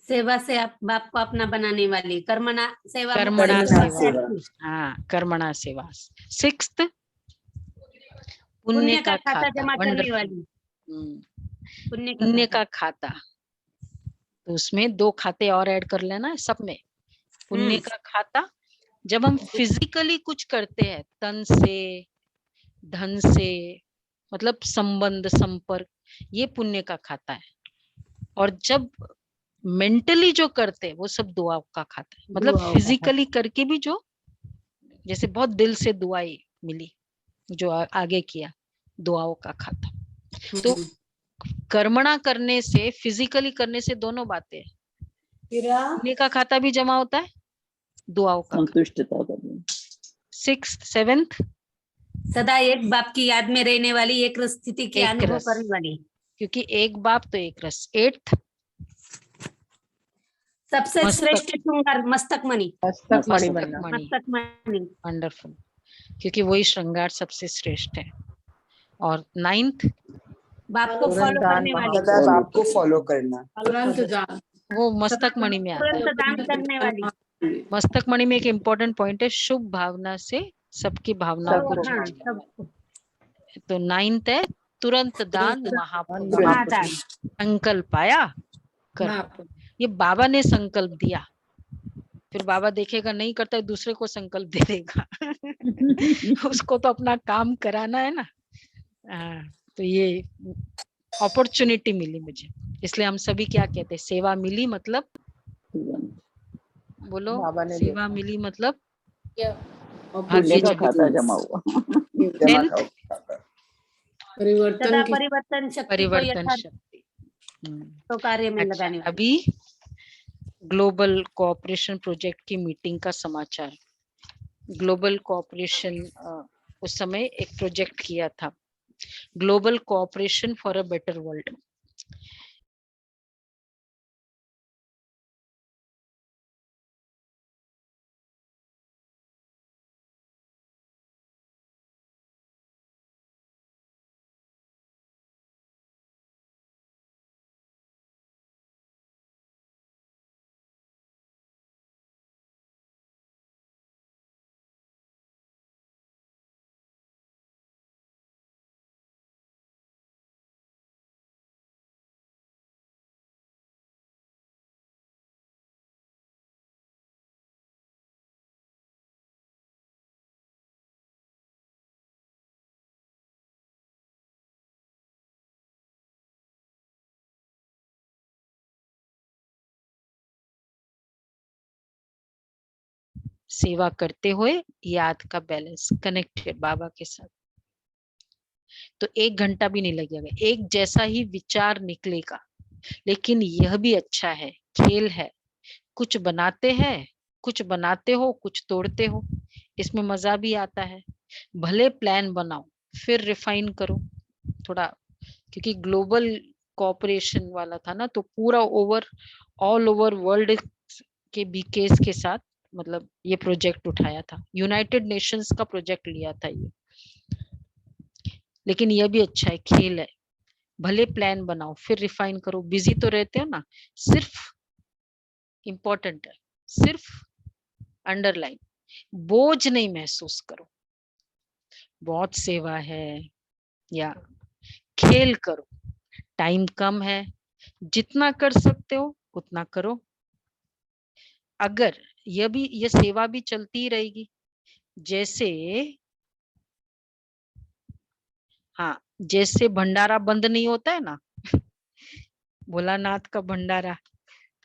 सेवा से आप बाप को अपना बनाने वाली। कर्मणा सेवा, कर्मणा सेवा। सेवा। हाँ, कर्मणा सेवा। 6th पुण्य का खाता जमा करने वंडरफुल। वाली। पुण्य का खाता, तो उसमें 2 खाते और ऐड कर लेना है सब में। पुण्य का खाता, जब हम फिजिकली कुछ करते हैं, तन से, धन से, मतलब संबंध, संपर्क, ये पुण्य का खाता है। और जब मेंटली जो करते हैं, वो सब दुआ का खाता है। मतलब फिजिकली करके भी जो, जैसे बहुत दिल से दुआई मिली, जो आगे किया, दुआओं का खाता। तो कर्मणा करने से, फिजिकली करने से दोनों बातें हैं। पुण्य का खाता भी जमा होता है, दुआओं का। संतुष्टता करनी। 6th 7th सदा एक बाप की याद में रहने वाली, एक रस स्थिति के एक अनुभव रस, करने वाली। क्योंकि एक बाप तो एक रस। 8th सबसे मस्तक। श्रेष्ठ श्रृंगार मस्तक मणि। मस्तक मणि। मस्तक मणि। वंडरफुल, क्योंकि वही श्रृंगार सबसे श्रेष्ठ है। और 9th बाप को फॉलो करने वाली। सदा बाप को फॉलो करना। वो मस्तक मणि में आता है। तुरंत दान करने वाली। मस्तक मणि में एक इम्पोर्टेंट पॉइंट है, शुभ भावना से सबकी भावनाओं को हाँ, जोड़ना। सबको। तो 9th है तुरंत दान महापुण्य। महादान। संकल्प आया कर, ये बाबा ने संकल्प दिया, फिर बाबा देखेगा नहीं करता है, दूसरे को संकल्प दे देगा। उसको तो अपना काम कराना है ना। तो ये अपॉर्चुनिटी मिली मुझे, इसलिए हम सभी क्या कहते हैं, सेवा मिली मतलब, बोलो, सेवा मिली मतलब पुण्य का खाता जमा हुआ। 10th सदा परिवर्तन शक्ति को परिवर्तन यथार्थ शक्ति। तो कार्य में अच्छा, लगाने वाली। अभी ग्लोबल कोऑपरेशन प्रोजेक्ट की मीटिंग का समाचार। ग्लोबल कोऑपरेशन उस समय एक प्रोजेक्ट किया था, global cooperation for a better world. सेवा करते हुए याद का बैलेंस, कनेक्टेड बाबा के साथ। तो 1 घंटा भी नहीं लगेगा, एक जैसा ही विचार निकलेगा। लेकिन यह भी अच्छा है, खेल है, कुछ बनाते हैं, कुछ बनाते हो, कुछ तोड़ते हो, इसमें मजा भी आता है। भले प्लान बनाओ, फिर रिफाइन करो थोड़ा, क्योंकि ग्लोबल कोऑपरेशन वाला था ना, तो पूरा ऑल ओवर वर्ल्ड के बीकेस के साथ मतलब ये प्रोजेक्ट उठाया था, यूनाइटेड नेशंस का प्रोजेक्ट लिया था ये। लेकिन ये भी अच्छा है, खेल है, भले प्लान बनाओ फिर रिफाइन करो। बिजी तो रहते हो ना, सिर्फ इंपॉर्टेंट है, सिर्फ अंडरलाइन, बोझ नहीं महसूस करो। बहुत सेवा है या खेल करो, टाइम कम है, जितना कर सकते हो उतना करो। अगर ये सेवा भी चलती ही रहेगी, जैसे हाँ, जैसे भंडारा बंद नहीं होता है ना, भोलानाथ का भंडारा,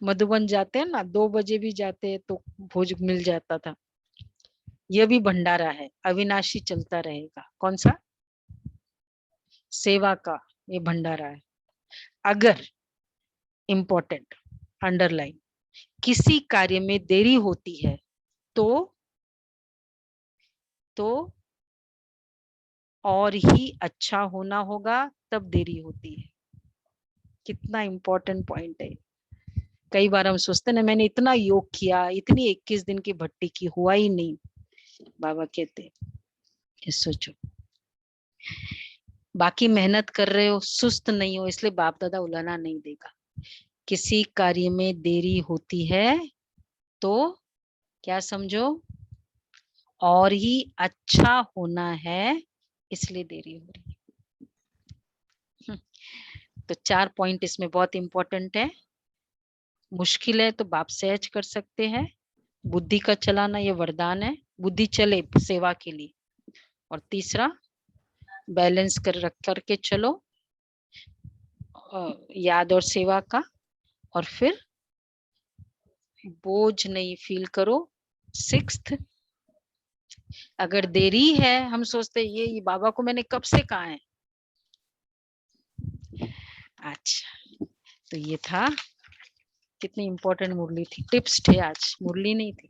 मधुबन जाते हैं ना, 2 बजे भी जाते हैं तो भोज मिल जाता था। यह भी भंडारा है, अविनाशी चलता रहेगा। कौन सा? सेवा का ये भंडारा है। अगर इम्पोर्टेंट अंडरलाइन, किसी कार्य में देरी होती है तो और ही अच्छा होना होगा, तब देरी होती है। कितना इम्पोर्टेंट पॉइंट है। कई बार हम सोचते ना, मैंने इतना योग किया, इतनी 21 दिन की भट्टी की, हुआ ही नहीं। बाबा कहते ये सोचो, बाकी मेहनत कर रहे हो, सुस्त नहीं हो, इसलिए बाप दादा उलाना नहीं देगा। किसी कार्य में देरी होती है तो क्या समझो, और ही अच्छा होना है, इसलिए देरी हो रही है। तो 4 पॉइंट इसमें बहुत इंपॉर्टेंट है। मुश्किल है तो बाप सहज कर सकते हैं। बुद्धि का चलाना ये वरदान है, बुद्धि चले सेवा के लिए। और तीसरा, बैलेंस रख करके चलो याद और सेवा का, और फिर बोझ नहीं फील करो। 6th, अगर देरी है, हम सोचते ये बाबा को मैंने कब से कहा है। अच्छा, तो ये था, कितनी इंपॉर्टेंट मुरली थी, टिप्स थे आज, मुरली नहीं थी।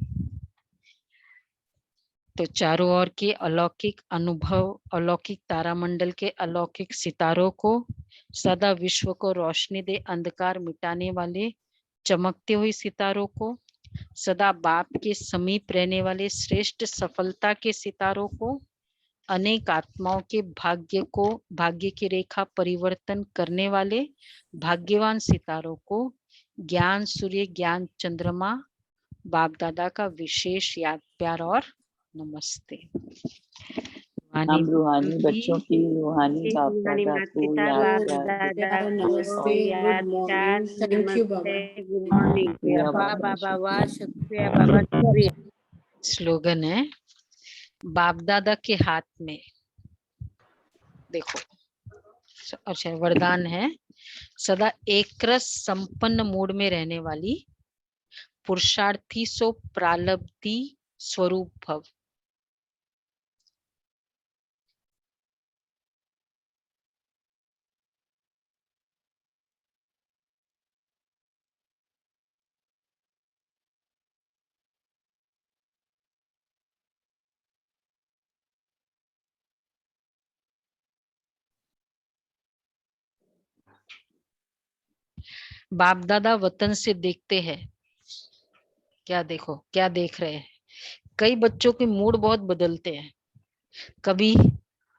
तो चारों ओर के अलौकिक अनुभव, अलौकिक तारामंडल के अलौकिक सितारों को, सदा विश्व को रोशनी दे अंधकार मिटाने वाले चमकते हुए सितारों को, सदा बाप के समीप रहने वाले श्रेष्ठ सफलता के सितारों को, अनेक आत्माओं के भाग्य की रेखा परिवर्तन करने वाले भाग्यवान सितारों को, ज्ञान सूर्य ज्ञान चंद्रमा बाप दादा का विशेष याद प्यार और नमस्ते। हम रूहानी बच्चों की रूहानी बाप दादा को याद दादा नमस्ते, गुड मॉर्निंग, थैंक यू बाबा। गुड मॉर्निंग बाबा, वाह शुक्रिया बाबा, शुक्रिया। स्लोगन है बाप दादा के हाथ में, देखो अच्छा वरदान है, सदा एक रस संपन्न मूड में रहने वाली पुरुषार्थी सो प्रालब्धि स्वरूप भव। बाप दादा वतन से देखते हैं, क्या देखो, क्या देख रहे हैं। कई बच्चों के मूड बहुत बदलते हैं, कभी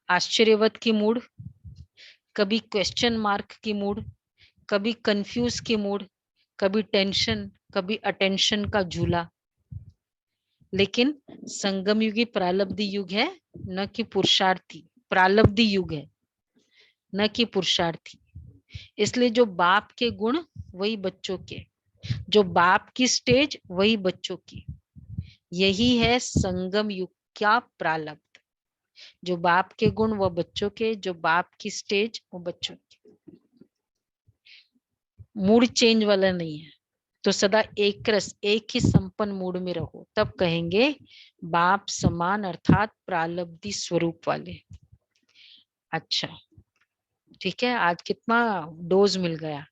आश्चर्यवत की मूड, कभी क्वेश्चन मार्क की मूड, कभी कंफ्यूज की मूड, कभी टेंशन, कभी अटेंशन का झूला। लेकिन संगम युगी प्रालब्धि युग है, न कि पुरुषार्थी। प्रालब्धि युग है, न कि पुरुषार्थी। इसलिए जो बाप के गुण वही बच्चों के, जो बाप की स्टेज वही बच्चों की। यही है संगम युग का प्रालब्ध। जो बाप के गुण वो बच्चों के, जो बाप की स्टेज वो बच्चों की। मूड चेंज वाला नहीं है, तो सदा एक रस, एक ही संपन्न मूड में रहो, तब कहेंगे बाप समान अर्थात प्रालब्धि स्वरूप वाले। अच्छा ठीक है, आज कितना डोज मिल गया,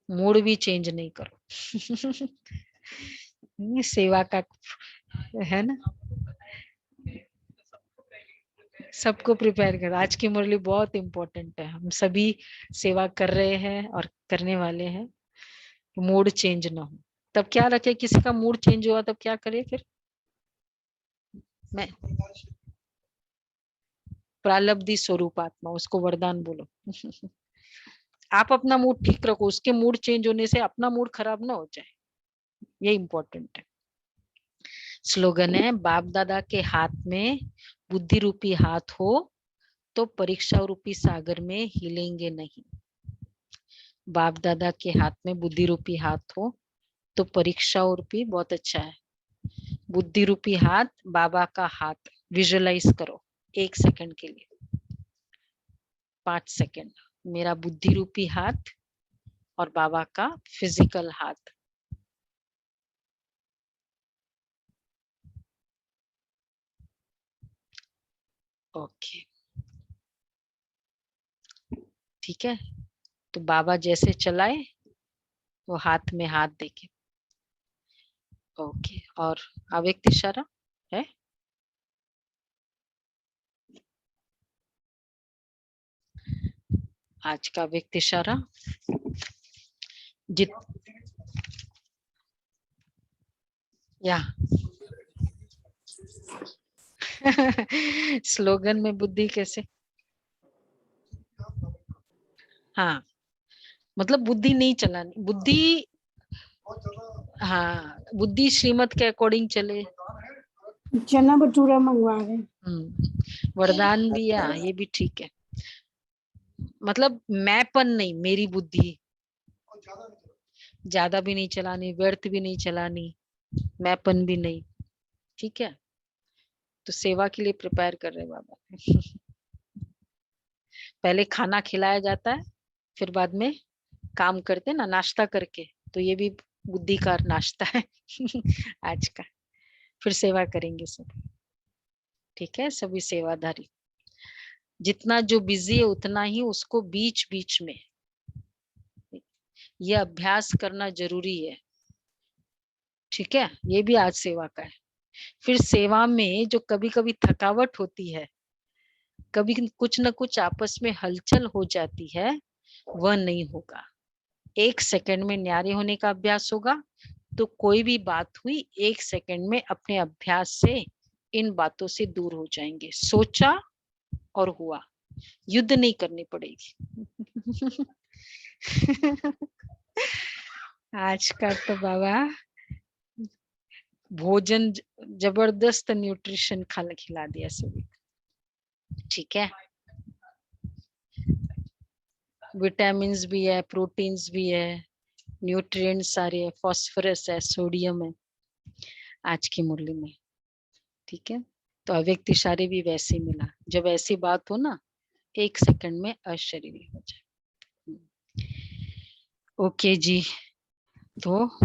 मूड भी चेंज नहीं करो। ये सेवा का है ना, सबको प्रिपेयर करो। आज की मुरली बहुत इम्पोर्टेंट है, हम सभी सेवा कर रहे हैं और करने वाले हैं। मूड चेंज ना हो, तब क्या रखे, किसी का मूड चेंज हुआ तब क्या करे फिर? मैं प्रालब्धि स्वरूप आत्मा, उसको वरदान बोलो। आप अपना मूड ठीक रखो, उसके मूड चेंज होने से अपना मूड खराब ना हो जाए, ये इम्पोर्टेंट है। स्लोगन है, बाप दादा के हाथ में बुद्धि रूपी हाथ हो तो परीक्षा रूपी सागर में हिलेंगे नहीं। बाप दादा के हाथ में बुद्धि रूपी हाथ हो तो परीक्षा रूपी, बहुत अच्छा है, बुद्धि रूपी हाथ, बाबा का हाथ विजुअलाइज करो 1 सेकंड के लिए, 5 सेकंड, मेरा बुद्धि रूपी हाथ और बाबा का फिजिकल हाथ। ओके ठीक है, तो बाबा जैसे चलाए वो हाथ में हाथ देके। ओके, और अव्यक्त इशारा है? आज का अव्यक्त इशारा जित या स्लोगन में बुद्धि कैसे? हाँ मतलब बुद्धि नहीं चलानी, बुद्धि, हाँ बुद्धि श्रीमत के अकॉर्डिंग चले। चना भटूरा मंगवा रहे। वरदान दिया, ये भी ठीक है, मतलब मैंपन नहीं, मेरी बुद्धि ज्यादा भी नहीं चलानी, व्यर्थ भी नहीं चलानी, मैंपन भी नहीं, ठीक है। तो सेवा के लिए प्रिपेयर कर रहे बाबा। पहले खाना खिलाया जाता है, फिर बाद में काम करते ना, नाश्ता करके, तो ये भी बुद्धि का नाश्ता है आज का। फिर सेवा करेंगे सब, ठीक है, सभी सेवाधारी। जितना जो बिजी है उतना ही उसको बीच बीच में ये अभ्यास करना जरूरी है, ठीक है, ये भी आज सेवा का है। फिर सेवा में जो कभी कभी थकावट होती है, कभी कुछ न कुछ आपस में हलचल हो जाती है, वह नहीं होगा। 1 सेकंड में न्यारे होने का अभ्यास होगा, तो कोई भी बात हुई 1 सेकंड में अपने अभ्यास से इन बातों से दूर हो जाएंगे। सोचा और हुआ, युद्ध नहीं करनी पड़ेगी। आज का तो बाबा भोजन जबरदस्त न्यूट्रिशन खाना खिला दिया सभी, ठीक है, विटामिन्स भी है, प्रोटीन्स भी है, न्यूट्रिएंट्स सारे है, फास्फोरस है, सोडियम है आज की मुरली में, ठीक है। तो अव्यक्त इशारे भी वैसे मिला, जब ऐसी बात हो ना 1 सेकंड में अशरीरी हो जाए। ओके जी, तो